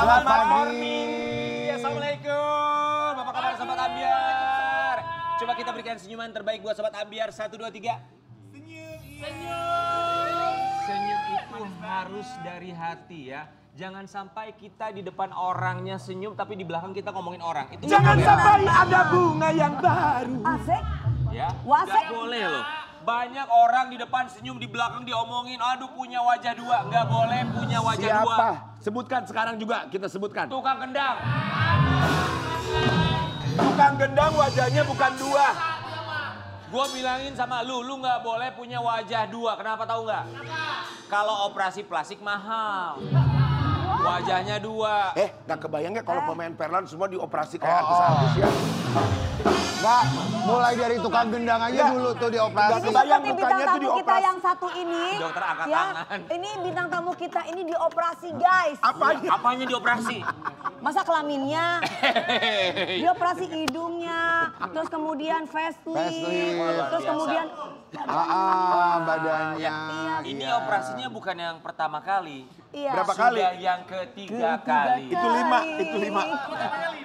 Selamat pagi. Assalamualaikum. Apa kabar Sobat Ambiar? Coba kita berikan senyuman terbaik buat Sobat Ambiar. 1, 2, 3. Senyum itu harus dari hati ya. Jangan sampai kita di depan orangnya senyum tapi di belakang kita ngomongin orang. Itu Jangan sampai ada bunga yang baru. Asik. Ya, Wasik. nggak boleh loh. Banyak orang di depan senyum, di belakang diomongin, aduh punya wajah dua. Nggak boleh punya wajah dua. Siapa? Sebutkan sekarang juga, kita sebutkan. Tukang kendang. Tukang gendang wajahnya bukan dua. Gue bilangin sama lu nggak boleh punya wajah dua. Kenapa tahu nggak? Kalau operasi plastik mahal. Wajahnya dua. Nggak kebayang ya kalau pemain Perlan semua dioperasi kayak artis-artis ya. Nggak, mulai dari tukang gendang aja dulu tuh dioperasi. Nggak kebayang Seperti mukanya bintang tuh tamu kita dioperasi. yang satu ini. Dokter angkat ya, tangan. Ini bintang tamu kita ini dioperasi guys. Apanya? Apanya dioperasi? Masa kelaminnya, dioperasi hidungnya, terus kemudian facelift, Facelift. terus kemudian Badannya. Ini operasinya bukan yang pertama kali. iya. Berapa kali? Sudah yang ketiga kali. Itu 5, itu 5.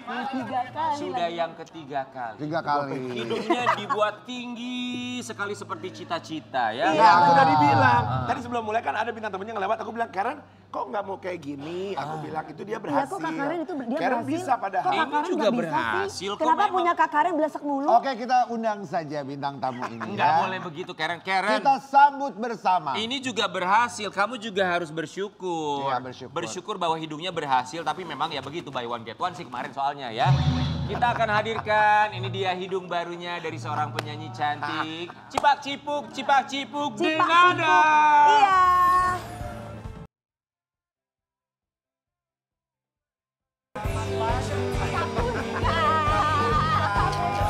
3 kali. Sudah yang ketiga kali. 3 kali. Hidungnya dibuat tinggi sekali seperti cita-cita ya. Iya, aku udah dibilang. Tadi sebelum mulai kan ada bintang temennya ngelewat, aku bilang, Karen kok nggak mau kayak gini? Aku bilang, itu dia Iya berhasil. kok Kak Karen itu dia Karen berhasil. bisa Kok padahal. Kak Ini Karen juga nggak bisa berhasil sih? kok Kenapa memang. punya Kak Karen belesek mulu? Oke, kita undang saja bintang tamu ini. Nggak ya. boleh begitu Karen. Karen. Kita sambut bersama. Ini juga berhasil, kamu juga harus bersyukur. Iya, bersyukur. Bersyukur bahwa hidungnya berhasil, tapi memang ya begitu, buy one get one sih kemarin soalnya ya. Kita akan hadirkan, ini dia hidung barunya dari seorang penyanyi cantik. Cipak Cipuk, Cipak Denada. Cipuk. Iya.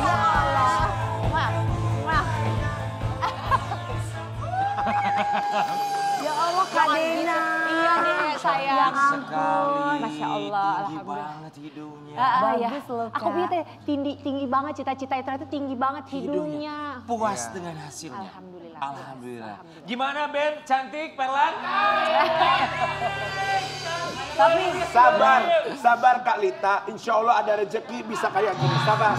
Ya Allah. Wah, wah. Ya Allah Kak Dena. Iya deh sayang. Sekali, Masya Allah, tinggi alhamdulillah. banget hidungnya. Bagus loh, Aku Kak. bilang tinggi banget cita-cita itu tinggi banget hidungnya. Puas dengan hasilnya. Alhamdulillah. Alhamdulillah. Gimana Ben, cantik, Perlan? Tapi Sabar Kak Lita, insya Allah ada rezeki bisa kayak gini, sabar.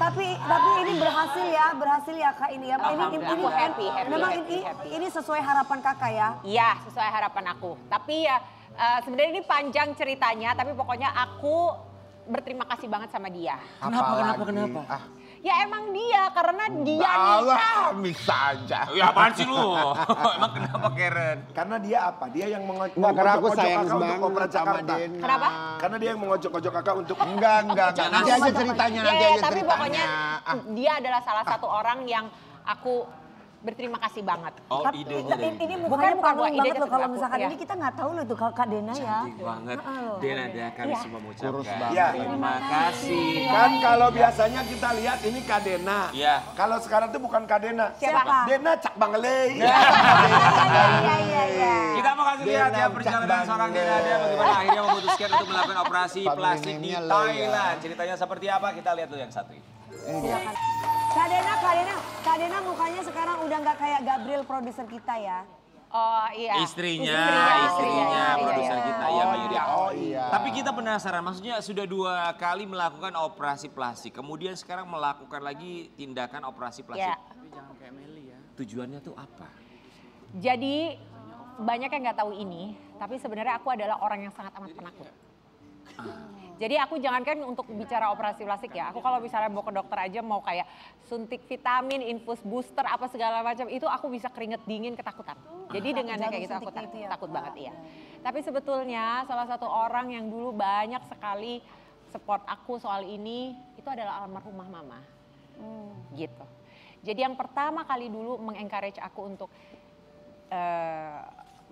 tapi ini berhasil ya Kak ini ya. Alhamdulillah, aku happy. Memang ini sesuai harapan Kakak ya. Iya, sesuai harapan aku. Tapi ya sebenarnya ini panjang ceritanya, tapi pokoknya aku berterima kasih banget sama dia. Kenapa? Ya emang dia, karena dia nih. Allah, bisa aja. Ya apaan sih lu? Emang kenapa Karen? Karena dia apa? Dia yang Nggak, karena aku mengojok-ojok sayang kakak untuk banget opera sama Jakarta. Dena. Kenapa? Karena dia yang mengojok-ojok kakak untuk... Enggak. Nanti aja ceritanya, nanti aja Tapi ceritanya. pokoknya dia adalah salah satu orang yang aku berterima kasih banget. Oh Tapi idenya dari ini Bukan, mukanya bukan, panggung bukan, banget idenya loh kalau dari aku, misalkan iya. ini kita nggak tahu loh itu Kak Dena ya. cantik banget. Dena kami Iya. semua Kurus mengucapkan. banget. Ya. Terima kasih. Kan kalau biasanya kita lihat ini Kak Dena. Iya. Kalau sekarang tuh bukan Kak Dena. Siapa? Dena Cak Bangelei. Iya. Kita mau kasih lihat ya Dena perjalanan Cak seorang Bangde. Dena bagaimana akhirnya memutuskan untuk melakukan operasi Family plastik di name-nya lo ya. Thailand. Ceritanya seperti apa? Kita lihat dulu yang satu ini. Silakan. Kak Dena mukanya sekarang udah nggak kayak Gabriel produser kita ya. Oh iya. Istrinya, Iya, produser iya. kita ya Mbak Yudi. Oh iya. Tapi kita penasaran, maksudnya sudah 2 kali melakukan operasi plastik, kemudian sekarang melakukan lagi tindakan operasi plastik. Ya. Tujuannya tuh apa? Jadi banyak yang nggak tahu ini, tapi sebenarnya aku adalah orang yang sangat amat penakut. Jadi aku jangankan untuk bicara operasi plastik ya, aku kalau misalnya mau ke dokter aja mau kayak suntik vitamin, infus booster apa segala macam itu aku bisa keringet dingin ketakutan. Jadi dengan Jarum kayak gitu aku suntiknya itu ya? takut banget iya. Tapi sebetulnya salah satu orang yang dulu banyak sekali support aku soal ini itu adalah almarhumah mama. Gitu. Jadi yang pertama kali dulu mengencourage aku untuk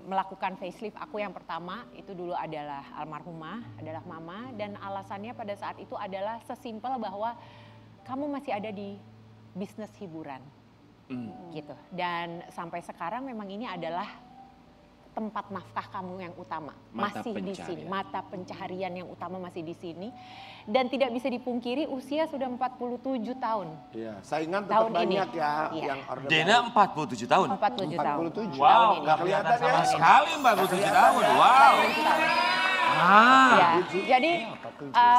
melakukan facelift aku yang pertama itu dulu adalah almarhumah, adalah mama, dan alasannya pada saat itu adalah sesimpel bahwa kamu masih ada di bisnis hiburan gitu. Dan sampai sekarang memang ini adalah tempat nafkah kamu yang utama, Mata masih di pencaharian. sini, mata pencaharian yang utama masih di sini. Dan tidak bisa dipungkiri usia sudah 47 tahun. Iya, saingan tetap Tahun ini. banyak ya Iya. yang order. Dena 47 tahun. 47 tahun. 47. Wow, Tahun ini. nggak kelihatan sama ya. sekali 47 tahun. Wow. Ya, jadi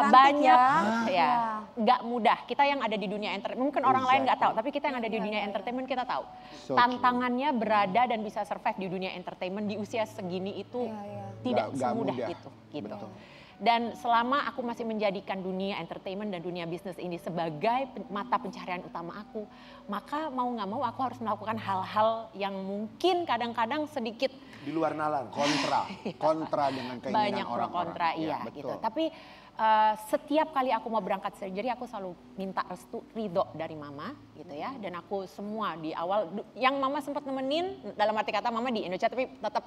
banyak ya. ya, nggak mudah. Kita yang ada di dunia entertainment, mungkin orang lain nggak tahu, tapi kita yang ada di dunia entertainment kita tahu. So Tantangannya berada dan bisa survive di dunia entertainment di usia segini itu tidak Nggak semudah mudah. itu, gitu. Betul. Dan selama aku masih menjadikan dunia entertainment dan dunia bisnis ini sebagai mata pencaharian utama aku, maka mau nggak mau aku harus melakukan hal-hal yang mungkin kadang-kadang sedikit Di luar nalar. kontra dengan keinginan banyak pro orang-orang. kontra, Ya, iya betul. gitu. Tapi setiap kali aku mau berangkat surgery aku selalu minta restu ridho dari mama gitu ya. Dan aku semua di awal yang mama sempat nemenin, dalam arti kata mama di Indonesia tapi tetap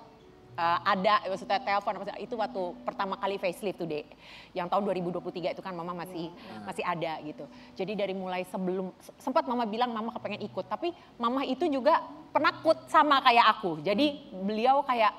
ada, maksudnya telepon itu waktu pertama kali facelift today. Yang tahun 2023 itu kan mama masih ada gitu. Jadi dari mulai sebelum, sempat mama bilang mama kepengen ikut. Tapi mama itu juga penakut sama kayak aku. Jadi beliau kayak,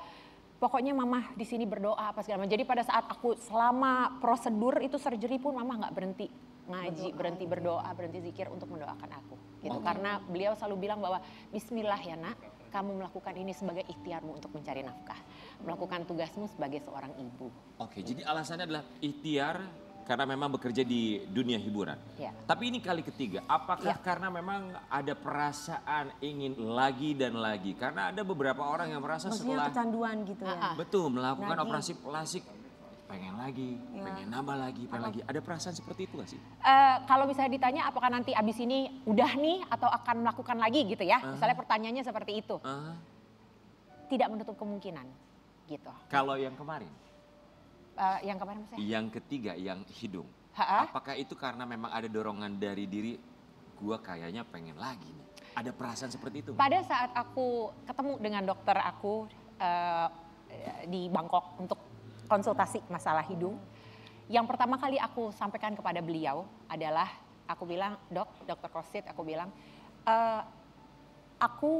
pokoknya mama di sini berdoa apa segala macam. Jadi pada saat aku selama prosedur itu surgery pun mama nggak berhenti ngaji, berhenti berdoa, berhenti zikir untuk mendoakan aku. Gitu. Karena beliau selalu bilang bahwa Bismillah ya nak, kamu melakukan ini sebagai ikhtiarmu untuk mencari nafkah. Melakukan tugasmu sebagai seorang ibu. Oke, jadi alasannya adalah ikhtiar karena memang bekerja di dunia hiburan. Ya. Tapi ini kali ketiga, apakah Ya. karena memang ada perasaan ingin lagi dan lagi? Karena ada beberapa orang yang merasa Maksudnya setelah kecanduan gitu ya. betul melakukan Lagi. operasi plastik pengen lagi, pengen nambah lagi, pengen lagi. Ada perasaan seperti itu gak sih? Kalau misalnya ditanya apakah nanti abis ini udah nih atau akan melakukan lagi gitu ya. Misalnya pertanyaannya seperti itu. Tidak menutup kemungkinan gitu. Kalau yang kemarin, Yang kemarin maksudnya? yang ketiga, yang hidung. Ha-ha. Apakah itu karena memang ada dorongan dari diri, gua kayaknya pengen lagi nih. Ada perasaan seperti itu? Pada saat aku ketemu dengan dokter aku di Bangkok untuk konsultasi masalah hidung, yang pertama kali aku sampaikan kepada beliau adalah, aku bilang, dokter Kosit, aku bilang, aku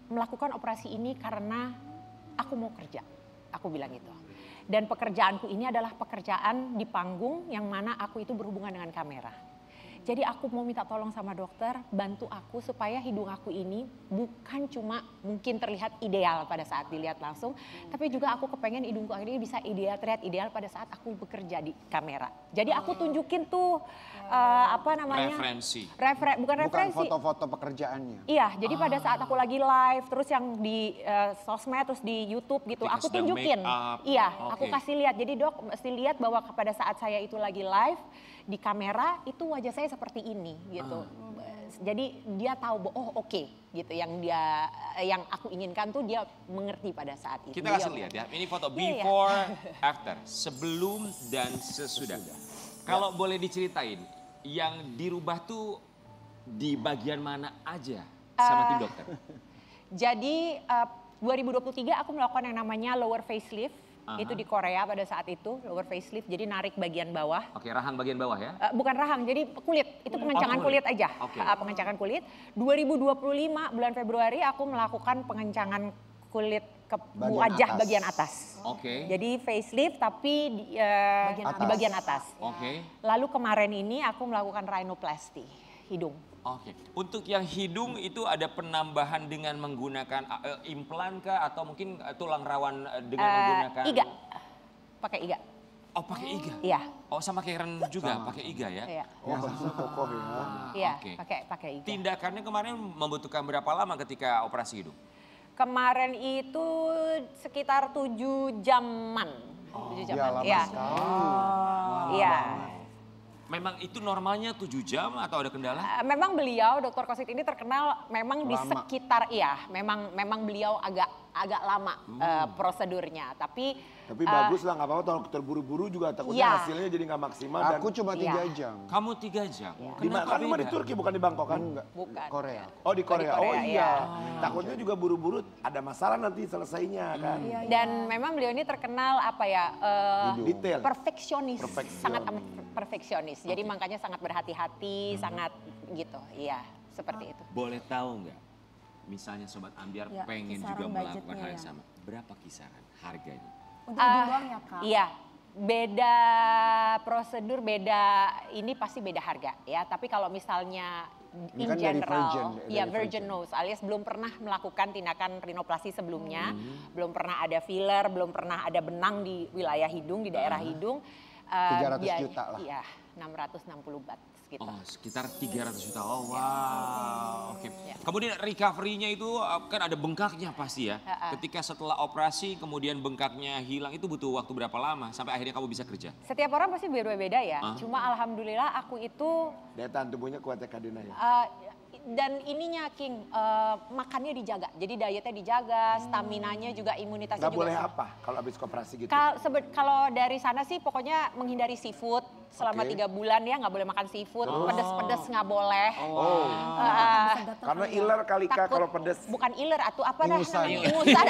melakukan operasi ini karena aku mau kerja, aku bilang gitu. Dan pekerjaanku ini adalah pekerjaan di panggung yang mana aku itu berhubungan dengan kamera. Jadi aku mau minta tolong sama dokter, bantu aku supaya hidung aku ini bukan cuma mungkin terlihat ideal pada saat dilihat langsung, tapi juga aku kepengen hidungku ini bisa ideal, terlihat ideal pada saat aku bekerja di kamera. Jadi aku tunjukin tuh apa namanya? Referensi. Bukan Bukan referensi. foto-foto pekerjaannya. Iya, jadi pada saat aku lagi live, terus yang di sosmed, terus di YouTube gitu, Ketika aku sedang tunjukin. make up. Iya, Oke. aku kasih lihat. Jadi dok mesti lihat bahwa pada saat saya itu lagi live di kamera, itu wajah saya seperti ini gitu. Jadi dia tahu bahwa oh oke, gitu. Yang aku inginkan tuh dia mengerti pada saat itu. Kita kasih lihat ya, ini foto Iya, iya. before, after, sebelum dan sesudah. Kalau boleh diceritain, yang dirubah tuh di bagian mana aja sama tim dokter? Jadi 2023 aku melakukan yang namanya lower facelift. Itu di Korea pada saat itu, lower facelift, jadi narik bagian bawah. Oke, rahang bagian bawah ya. Bukan rahang, jadi kulit, itu pengencangan kulit. kulit aja. Oke. Pengencangan kulit. 2025 bulan Februari aku melakukan pengencangan kulit ke Bagian wajah atas. bagian atas. Oke. Jadi facelift tapi di bagian atas. Oke. Lalu kemarin ini aku melakukan rhinoplasty hidung. Oke, untuk yang hidung itu ada penambahan dengan menggunakan implan kah atau mungkin tulang rawan dengan menggunakan Iga, pakai iga. Oh, pakai iga. Iya. Oh, sama kayak Ren juga pakai iga ya. Iya, Oh, bahasa kokoh ya. iya, oke. pakai iga. Tindakannya kemarin membutuhkan berapa lama ketika operasi hidung? Kemarin itu sekitar 7 jaman. 7 Ya, jaman. lama Iya. sekali. Iya. Memang itu normalnya 7 jam atau ada kendala? Memang beliau Dr. Kosit ini terkenal memang di Lama. sekitar memang beliau agak lama prosedurnya, tapi Bagus lah, nggak apa-apa. Kalau terburu-buru juga takutnya Iya. hasilnya jadi nggak maksimal. Dan Aku cuma 3 Iya. jam. Kamu 3 jam. di mana? Kan cuma di beda? Turki bukan di Bangkok kan? Enggak. bukan. Korea. Oh di Korea. Korea, Oh iya. iya. Takutnya juga buru-buru ada masalah nanti selesainya kan. Dan memang beliau ini terkenal Detail. perfeksionis, Perfeksionis. sangat amat perfeksionis. Jadi makanya sangat berhati-hati, sangat gitu. Iya, seperti itu. Boleh tahu nggak? Misalnya Sobat Ambiar Ya, pengen kisaran juga melakukan budgetnya hal yang ya. sama. Berapa kisaran harganya? Untuk hidung doang ya Kak? Iya, beda prosedur, beda ini pasti beda harga ya. Tapi kalau misalnya Ini in kan dari general, virgin, ya dari virgin nose alias belum pernah melakukan tindakan rinoplasti sebelumnya, belum pernah ada filler, belum pernah ada benang di wilayah hidung, di daerah hidung. 300 juta lah. Iya, 660 baht sekitar. Oh, sekitar 300 juta. Oh, wow. Oke. Kemudian recovery-nya itu kan ada bengkaknya pasti ya. Ketika setelah operasi kemudian bengkaknya hilang itu butuh waktu berapa lama sampai akhirnya kamu bisa kerja? Setiap orang pasti berbeda ya. Cuma alhamdulillah aku itu Daya tahan tubuhnya kuat ya Kak Dena ya. dan ininya King, makannya dijaga. Jadi dietnya dijaga, staminanya juga, imunitasnya Nggak juga. boleh apa kalau habis operasi gitu? Kalau dari sana sih pokoknya menghindari seafood selama Oke. 3 bulan ya, nggak boleh makan seafood, pedes-pedes nggak boleh. Oh, karena iler kali Kak kalau pedes. Bukan iler atau apa dah Ingusan. namanya, ingusan.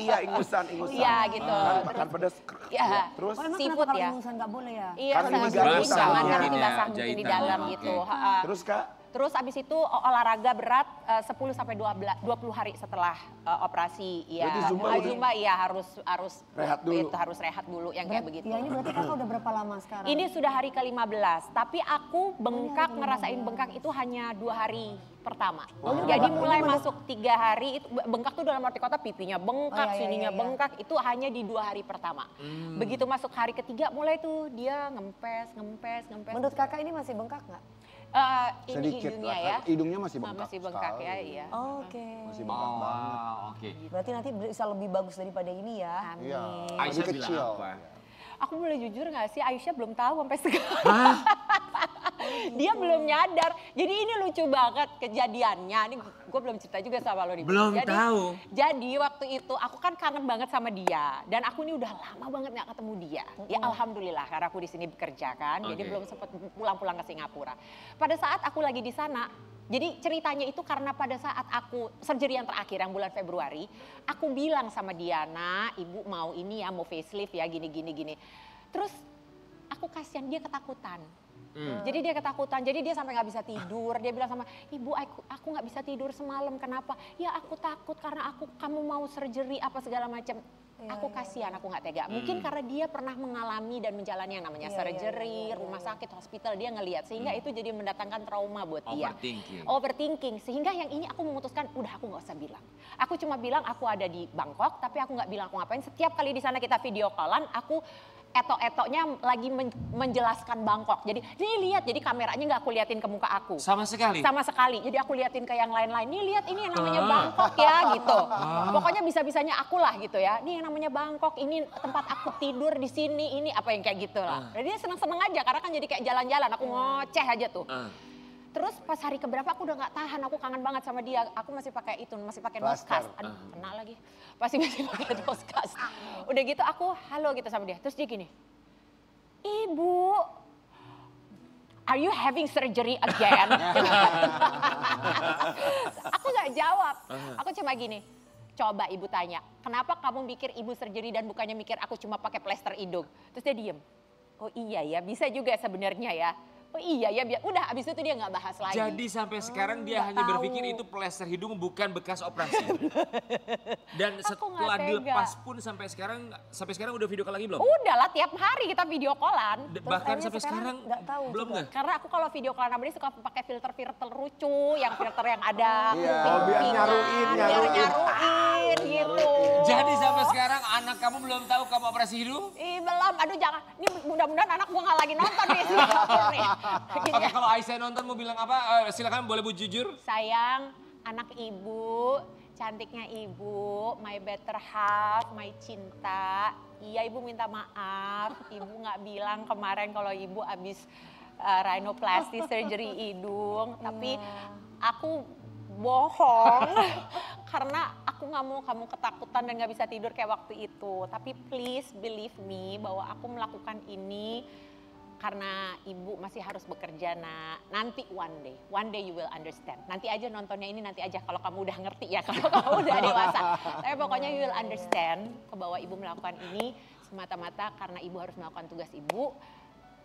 Iya ingusan. Iya gitu. Kan makan pedes. Iya. Terus Oh emang Seafood kenapa kalau ya? ingusan nggak boleh ya? Iya, Karena sama digabung sekali sama jangan mungkin karena ya, dibasah mungkin di jahitan. dalam Oke. gitu. terus Kak, Terus abis itu olahraga berat 10 sampai 20 hari setelah operasi. Ya. Berarti Zumba udah- Zumba iya harus Rehat dulu. Itu harus rehat dulu yang kayak begitu. Ya ini berarti kakak udah berapa lama sekarang? Ini sudah hari ke-15, tapi aku bengkak, ngerasain bengkak itu hanya 2 hari pertama. Jadi mulai masuk 3 hari, itu bengkak tuh dalam arti kata pipinya bengkak, Oh, iya, sininya iya. bengkak, itu hanya di 2 hari pertama. Begitu masuk hari ketiga mulai tuh dia ngempes. Menurut kakak ini masih bengkak nggak? Ini Sedikit hidungnya lah, ya. hidungnya masih bengkak. Masih bengkak ya, sekali. iya. Oke. Masih bengkak banget. Oke. Berarti nanti bisa lebih bagus daripada ini ya. Amin. Iya. Aisyah Lebih bilang kecil. apa? Aku boleh jujur gak sih, Aisyah belum tahu sampai sekarang. Dia belum nyadar. Jadi ini lucu banget kejadiannya. Ini gue belum cerita juga sama lo nih. Belum tahu. Jadi waktu itu aku kan kangen banget sama dia. Dan aku ini udah lama banget gak ketemu dia. Ya alhamdulillah karena aku di sini bekerja kan. Jadi Oke. belum sempat pulang-pulang ke Singapura. Pada saat aku lagi di sana, jadi ceritanya itu karena pada saat aku surgery yang terakhir yang bulan Februari, aku bilang sama dia, "Nak, ibu mau ini ya, mau facelift ya, gini. Terus aku kasihan, dia ketakutan. Jadi dia ketakutan, jadi dia sampai nggak bisa tidur. Dia bilang sama ibu, aku nggak bisa tidur semalam. Kenapa? Ya aku takut karena kamu mau surgery apa segala macam. Aku kasihan, aku nggak tega. Mungkin karena dia pernah mengalami dan menjalani yang namanya surgery, rumah sakit, hospital, dia ngelihat sehingga itu jadi mendatangkan trauma buat dia. Overthinking. Sehingga yang ini aku memutuskan, udah aku nggak usah bilang. Aku cuma bilang aku ada di Bangkok, tapi aku nggak bilang aku ngapain. Setiap kali di sana kita video callan, aku etok-etoknya lagi menjelaskan Bangkok. Jadi nih lihat, jadi kameranya nggak aku liatin ke muka aku. Sama sekali? Sama sekali. Jadi aku liatin ke yang lain-lain. Nih lihat ini yang namanya Bangkok ya gitu. Pokoknya bisa-bisanya aku lah gitu ya. Nih yang namanya Bangkok, ini tempat aku tidur di sini, ini apa yang kayak gitu lah. Jadi dia seneng-seneng aja karena kan jadi kayak jalan-jalan. Aku ngoceh aja tuh. Terus pas hari keberapa aku udah nggak tahan, aku kangen banget sama dia. Aku masih pakai itu, masih pakai nosecast. Aduh, kena lagi. Masih pakai nosecast. Udah gitu aku halo gitu sama dia. Terus dia gini, "Ibu, are you having surgery again?" Aku nggak jawab. Aku cuma gini, "Coba ibu tanya, kenapa kamu mikir ibu surgery dan bukannya mikir aku cuma pakai plester hidung?" Terus dia diem. "Oh iya ya, bisa juga sebenarnya ya. Oh iya ya, udah abis itu dia nggak bahas lagi." Jadi sampai sekarang dia hanya berpikir itu plester hidung bukan bekas operasi. Dan setelah nggak tega. dilepas pun sampai sekarang udah video call lagi belum? Udah lah, tiap hari kita video callan. Bahkan akhirnya sampai sekarang nggak tahu belum juga. nggak? Karena aku kalau video callan sama dia suka pakai filter lucu, yang filter yang ada Iya. kuping-kupingan, Oh, biar nyaruin. biar nyaruin gitu. Jadi sampai sekarang anak kamu belum tahu kamu operasi hidung? Ih belum, aduh jangan. Ini mudah-mudahan anak gua nggak lagi nonton nih. Singapura nih. Gini Oke, ya. kalau Aisyah nonton mau bilang apa? Silakan boleh Bu jujur. Sayang, anak ibu, cantiknya ibu, my better half, my cinta. Iya ibu minta maaf, ibu nggak bilang kemarin kalau ibu habis rhinoplasty surgery hidung. Tapi aku bohong karena aku nggak mau kamu ketakutan dan nggak bisa tidur kayak waktu itu. Tapi please believe me bahwa aku melakukan ini karena ibu masih harus bekerja, nak. Nanti one day you will understand. Nanti aja nontonnya ini, nanti aja kalau kamu udah ngerti ya, kalau kamu udah dewasa. Tapi pokoknya you will understand bahwa ibu melakukan ini semata-mata karena ibu harus melakukan tugas ibu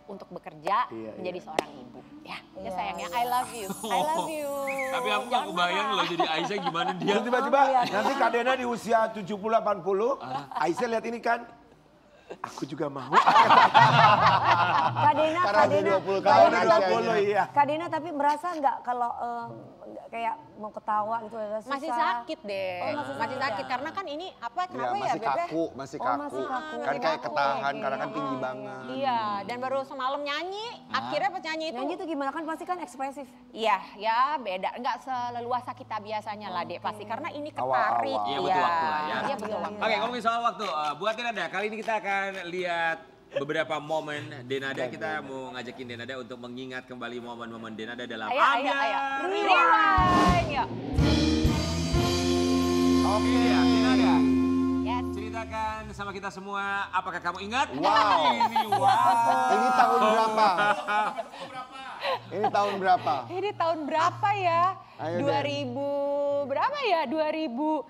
untuk bekerja menjadi seorang ibu. Ya sayangnya, I love you, I love you. Tapi aku nggak kebayang loh jadi Aisyah gimana dia. Terus tiba-tiba nanti Kak Dena di usia 70-80, Aisyah lihat ini kan, Aku juga mau. Kak Dena, Karena Kak ada Dena, 20 Kak kali Dena, usianya. tapi- iya. Kak Dena tapi merasa nggak kalau kayak mau ketawa gitu agak susah? Masih sakit deh. Oh, masih masih sakit sakit ya? karena kan ini apa Iya, kenapa ya masih Bebe? kaku, masih Oh, kaku. masih kaku. Kan Masih kayak kaku, ketahan oke. karena kan tinggi banget. Iya, dan baru semalam nyanyi, akhirnya pas nyanyi itu Nyanyi tuh gimana kan pasti kan ekspresif. iya, ya beda. Enggak seleluasa kita biasanya lah, Dek, pasti. Karena ini Awal-awal. ketarik. Iya, butuh waktu lah ya. Iya, butuh waktu. Oke, ngomongin soal waktu. Buat Denada, kali ini kita akan lihat beberapa momen Denada. Kita mau ngajakin Denada untuk mengingat kembali momen-momen Denada dalam Ayo, ayo, ayo. Rewind, yuk. Oke, ya, Denada. Yes. Ceritakan sama kita semua, apakah kamu ingat? Wow. Ini wow. Ini tahun berapa? Ini tahun berapa? Ini tahun berapa ya? Ayo, 2000 berapa ya? 2000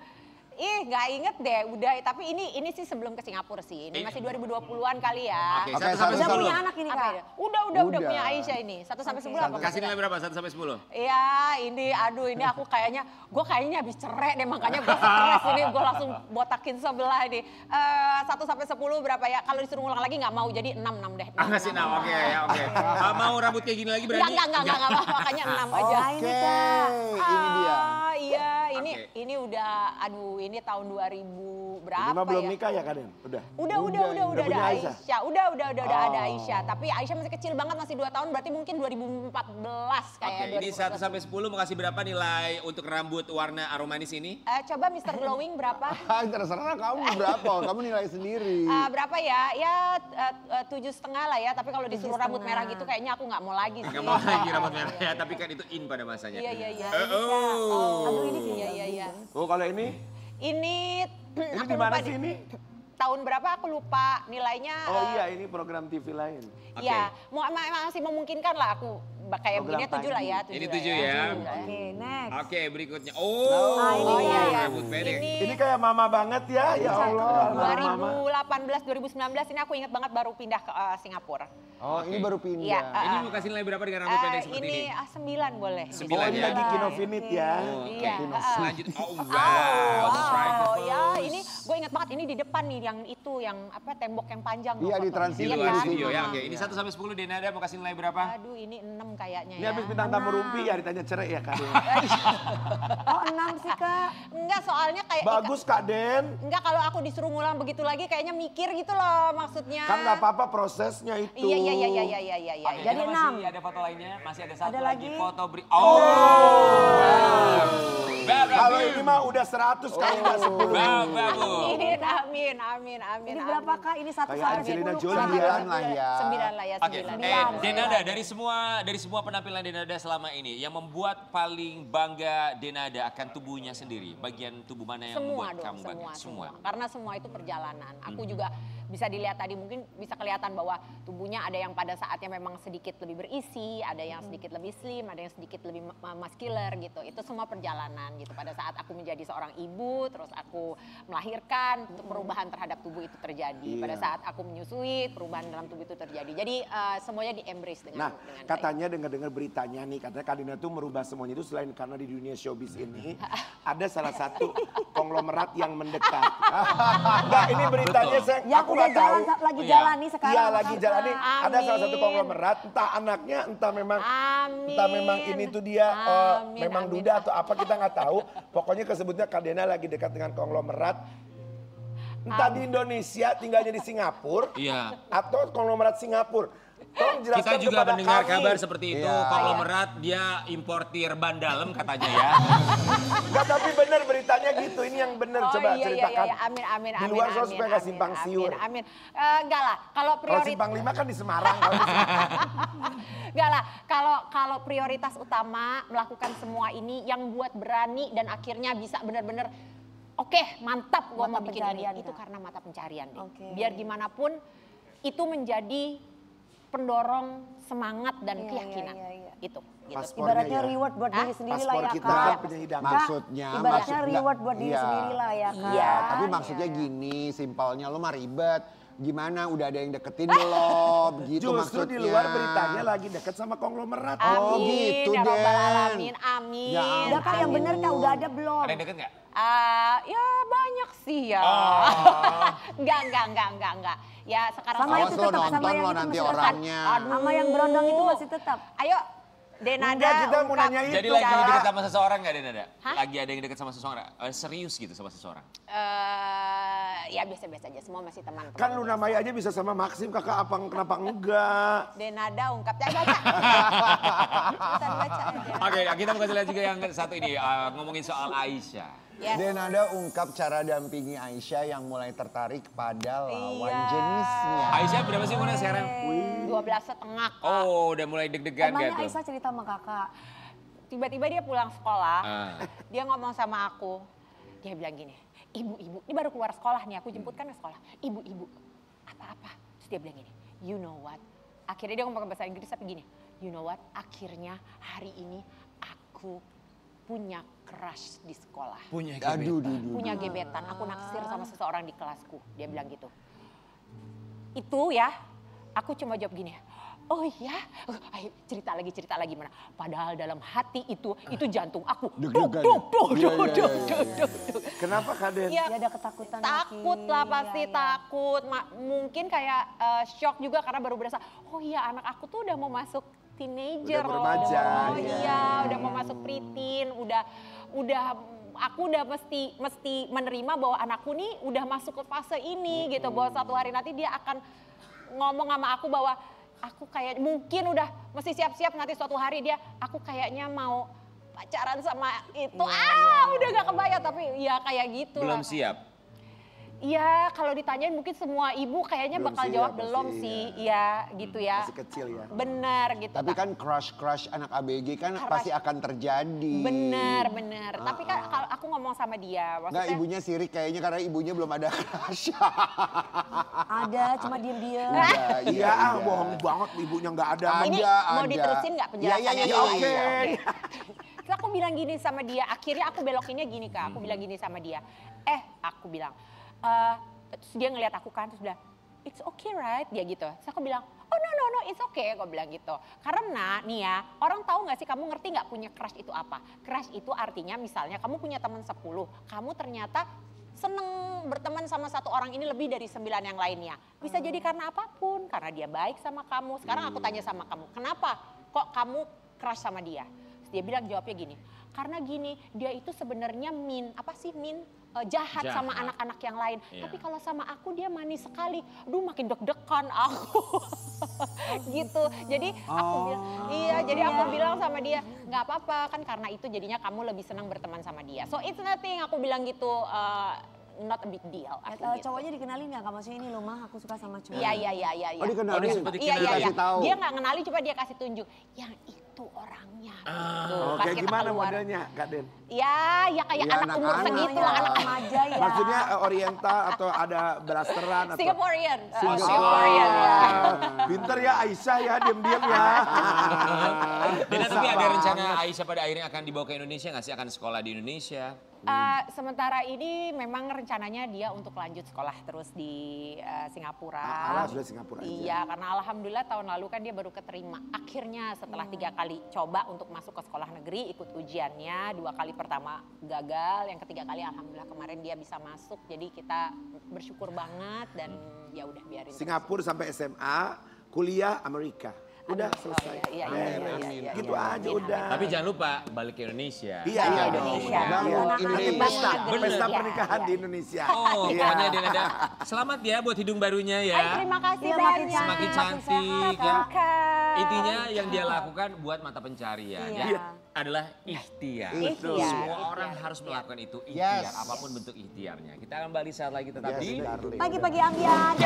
nggak inget deh, udah. Tapi ini sih sebelum ke Singapura sih. Ini masih 2020-an kali ya. Oke, Oke, 1 sampai Udah 10. punya anak ini Apa Kak? ya? Udah Udah. punya Aisyah ini. 1 sampai 10 apa? Kasih nilai berapa? 1 sampai 10? Iya, ini aduh ini aku kayaknya habis cerai deh, makanya gue stres ini, gue langsung botakin sebelah ini. 1 sampai 10 berapa ya? Kalau disuruh ngulang lagi nggak mau, jadi 6 deh. Ngasih 6, oke ya, oke. Mau rambut kayak gini lagi berani? Enggak, makanya 6 aja. Oh, ini Kak. ini dia. Iya, Oke. ini udah, aduh ini tahun 2000 berapa Ini mah belum ya? nikah ya Kaden? Udah. Udah Udah ada punya Aisyah? Aisyah. Udah ada Aisyah. Tapi Aisyah masih kecil banget, masih 2 tahun, berarti mungkin 2014 Oke, kayak. ini 1 sampai 10 mau kasih berapa nilai untuk rambut warna aromanis ini? Coba Mr. Glowing berapa? Terserah kamu berapa, kamu nilai sendiri. Berapa ya? Ya 7,5 lah ya. Tapi kalau disuruh rambut merah gitu kayaknya aku nggak mau lagi sih. Gak mau lagi rambut merah ya, tapi kan itu in pada masanya. Iya. Oh. Aduh ini Iya. Oh kalau ini? Ini Ini aku di mana lupa sih ini? tahun berapa aku lupa nilainya. Oh iya ini program TV lain. Iya, masih memungkinkan lah aku kayak Program begini 7 lah ya. Ini lah 7 ya. Oke, next. Oke, berikutnya. Nah, ini dia. rambut pendek. Ini kayak mama banget ya, ya Allah. Mama. 2018, 2019 ini aku ingat banget baru pindah ke Singapura. Oh, ini baru pindah. Iya, Ini mau kasih nilai berapa dengan rambut pendek seperti ini? 9 boleh. 9 Oh ini ya. lagi Kinofinit ya. Iya. Lanjut. Oh wow. Wow, Private ya pose. ini gue ingat banget ini di depan nih yang itu yang apa tembok yang panjang. Iya, loh di fotonya. Trans Di Iya luar kan? studio ya. Oke, ini 1 sampai 10 Denada mau kasih nilai berapa? Aduh ini 6 kayaknya Ini ya. habis bintang tamu rumpi ya ditanya cerai ya Kak Den. Oh 6 sih Kak. Enggak, soalnya kayak Bagus Kak Den. enggak, kalau aku disuruh ngulang begitu lagi kayaknya mikir gitu loh maksudnya. Kan nggak apa-apa prosesnya itu. Iya. Oke, Jadi kita 6. masih ada foto lainnya, masih ada satu Ada lagi lagi? foto Oh. Kalau ini mah udah 100 kali nggak 10. Amin. Ini berapa Kak? Ini 1 Kayak sampai Angelina 10. Jolie Kak. ya. 9 lah ya. 9 lah ya, Oke, 9. Denada dari semua penampilan Denada selama ini yang membuat paling bangga Denada akan tubuhnya sendiri. Bagian tubuh mana yang Semua membuat dong, kamu bangga? semua. Karena semua itu perjalanan. Aku juga bisa dilihat tadi, mungkin bisa kelihatan bahwa tubuhnya ada yang pada saatnya memang sedikit lebih berisi, ada yang sedikit lebih slim, ada yang sedikit lebih muscular gitu. Itu semua perjalanan gitu. Pada saat aku menjadi seorang ibu, terus aku melahirkan, perubahan terhadap tubuh itu terjadi. Pada saat aku menyusui, perubahan dalam tubuh itu terjadi. Jadi semuanya di-embrace dengan Nah, baik. katanya dengar-dengar beritanya nih, katanya Kadina tuh merubah semuanya itu selain karena di dunia showbiz ini ada salah satu konglomerat yang mendekat. Enggak, ini beritanya saya Yang aku udah nggak tahu. jalan, lagi Iya. jalani sekarang. Iya, lagi jalani. Ada salah satu Amin. konglomerat, entah anaknya, entah memang Amin. entah memang ini tuh dia Amin, memang amin. duda atau apa kita nggak tahu. Pokoknya kesebutnya Kadena lagi dekat dengan konglomerat. Entah di Indonesia tinggalnya di Singapura Iya. atau konglomerat Singapura. Tolong jelaskan Kita juga kepada mendengar kami. kabar seperti itu, Iya. konglomerat dia importir ban dalam katanya ya. Enggak, tapi benar beritanya gitu. Ini yang benar. Coba ceritakan. Iya. Amin. Di luar sana supaya nggak simpang siur. Amin. Enggak lah, kalau Kalau prioritas simpang 5 kan di Semarang. Kalau di enggak lah, kalau prioritas utama melakukan semua ini yang buat berani dan akhirnya bisa benar-benar oke, mantap gua Mata mau bikin pencarian, ini. Itu Kak. karena mata pencarian deh. Oke. Biar gimana pun itu menjadi pendorong semangat dan Iya, keyakinan. iya. Itu gitu. Paspornya Ibaratnya ya. reward buat diri sendiri lah Paspor ya kita Kak. kan penyanyi dangdut. Maksudnya, Ibaratnya maksud- reward buat diri iya. sendiri lah ya Kak. Iya. Tapi maksudnya gini, simpelnya lo mah ribet. Gimana, udah ada yang deketin belum? Begitu Justru maksudnya. di luar beritanya lagi deket sama konglomerat. Oh, Amin, gitu, ya Rabbal Den. Alamin, amin. Ya Udah Kak yang bener Kak udah ada belum? Ada yang deket nggak? Ya banyak sih ya. Enggak. Ya sekarang Sama Awas itu lo tetap, sama nonton yang lo itu nanti masih tetap. orangnya. Sama yang berondong itu masih tetap. Ayo, Denada. Enggak, kita mau ungkap. nanya itu. Jadi lagi Kak. deket sama seseorang nggak Denada? Hah? Lagi ada yang deket sama seseorang? Serius gitu sama seseorang? Ya biasa-biasa aja, semua masih teman-teman. Kan Luna Maya aja bisa sama Maxim, kakak apa kenapa enggak? Denada ungkap, baca. Cepetan baca aja. Oke, kita mau kasih lihat juga yang satu ini, ngomongin soal Aisyah. Yes. Denada ungkap cara dampingi Aisyah yang mulai tertarik pada lawan Iya. jenisnya. Aisyah berapa sih umurnya sekarang? 12,5 Kak. Oh, udah mulai deg-degan Emangnya gitu. Aisyah cerita sama kakak. Tiba-tiba dia pulang sekolah, Ah. dia ngomong sama aku. Dia bilang gini, ibu, ini baru keluar sekolah nih, aku jemput kan ke sekolah. Ibu, apa-apa. Terus dia bilang gini, you know what? Akhirnya dia ngomong bahasa Inggris tapi gini, you know what? Akhirnya hari ini aku punya crush di sekolah. Punya Aduh, Punya gebetan, aku naksir sama seseorang di kelasku. Dia bilang gitu. Itu ya, aku cuma jawab gini, oh iya, ayo cerita lagi mana. Padahal dalam hati itu jantung aku. Deg-degan ya? Iya. Kenapa Kak Den? Ya, Dia ada ketakutan takut lagi. lah pasti Iya. takut. Mungkin kayak shock juga karena baru berasa, oh iya anak aku tuh udah mau masuk teenager Udah loh. remaja, Oh iya, udah mau masuk preteen, udah aku udah mesti menerima bahwa anakku nih udah masuk ke fase ini gitu. Bahwa suatu hari nanti dia akan ngomong sama aku bahwa aku kayak mungkin udah mesti siap-siap nanti suatu hari aku kayaknya mau pacaran sama itu. Udah gak kebayang tapi ya kayak gitu Belum lah. siap? Iya, kalau ditanyain mungkin semua ibu kayaknya Belum bakal siap, jawab pasti, belum iya. sih. Iya, gitu ya. Masih kecil ya. Bener gitu. Tapi kan crush anak ABG kan pasti akan terjadi. Bener. Tapi kan kalau aku ngomong sama dia, Enggak, maksudnya ibunya sirik kayaknya karena ibunya belum ada crush. Ada, cuma diem-diem. Iya, bohong banget ibunya nggak ada. ini mau diterusin nggak penjelasannya? Iya. Oke. Terus aku bilang gini sama dia, akhirnya aku belokinnya gini Kak, aku bilang gini sama dia. Aku bilang, terus dia ngeliat aku kan, terus bilang, it's okay right? Dia gitu. Terus aku bilang, oh no, it's okay, aku bilang gitu. Karena nih ya, orang tahu gak sih, kamu ngerti gak punya crush itu apa? Crush itu artinya misalnya kamu punya teman 10, kamu ternyata seneng berteman sama satu orang ini lebih dari 9 yang lainnya. Bisa jadi karena apapun, karena dia baik sama kamu. Sekarang aku tanya sama kamu, kenapa kok kamu crush sama dia? Terus dia bilang jawabnya gini, karena gini, dia itu sebenarnya jahat sama anak-anak yang lain. Iya. Tapi kalau sama aku dia manis sekali. Aduh makin deg-degan aku. Gitu. Jadi aku bilang, jadi aku bilang sama dia, nggak apa-apa kan karena itu jadinya kamu lebih senang berteman sama dia. So it's nothing, aku bilang gitu, not a big deal. Aku gitu. Cowoknya dikenalin nggak? Maksudnya ini loh mah, aku suka sama cowok. Iya. Oh, dikenalin? Oh, disebut Iya. Kasih tahu. Dia nggak kenali, coba dia kasih tunjuk. Yang itu orangnya. Gitu. Pas Oke, kita gimana keluar. modelnya Kak Den? Ya kayak Ya, anak umur anak-anak. segitu lah, anak remaja ya. Maksudnya oriental atau ada blasteran atau? Singaporean. Singaporean. Pinter ya Aisyah ya, diam-diam ya. Dan tapi ada rencana Aisyah pada akhirnya akan dibawa ke Indonesia nggak sih? Akan sekolah di Indonesia? Sementara ini memang rencananya dia untuk lanjut sekolah terus di Singapura. Alah, sudah Singapura aja. Iya, karena alhamdulillah tahun lalu kan dia baru keterima. Akhirnya setelah 3 kali coba untuk masuk ke sekolah negeri, ikut ujiannya. 2 kali pertama gagal, yang ketiga kali alhamdulillah kemarin dia bisa masuk. Jadi kita bersyukur banget dan ya udah biarin. Singapura sampai SMA, kuliah Amerika. Udah selesai. Iya. Gitu aja udah. Tapi jangan lupa balik ke Indonesia. Iya, Indonesia. Iya. Indonesia. Pesta, Bener. pesta Iya. pernikahan di Indonesia. Oh, Iya. pokoknya Denada, selamat ya buat hidung barunya ya. Terima kasih Iya, makin banyak. Semakin cantik ya. Kakak. Intinya yang dia lakukan buat mata pencarian Iya. ya, adalah ikhtiar. Ikhtiar. Semua orang harus melakukan itu ikhtiar, Yes. apapun bentuk ikhtiarnya. Kita akan balik saat lagi tetap Yes, di darling. Pagi-pagi ambian.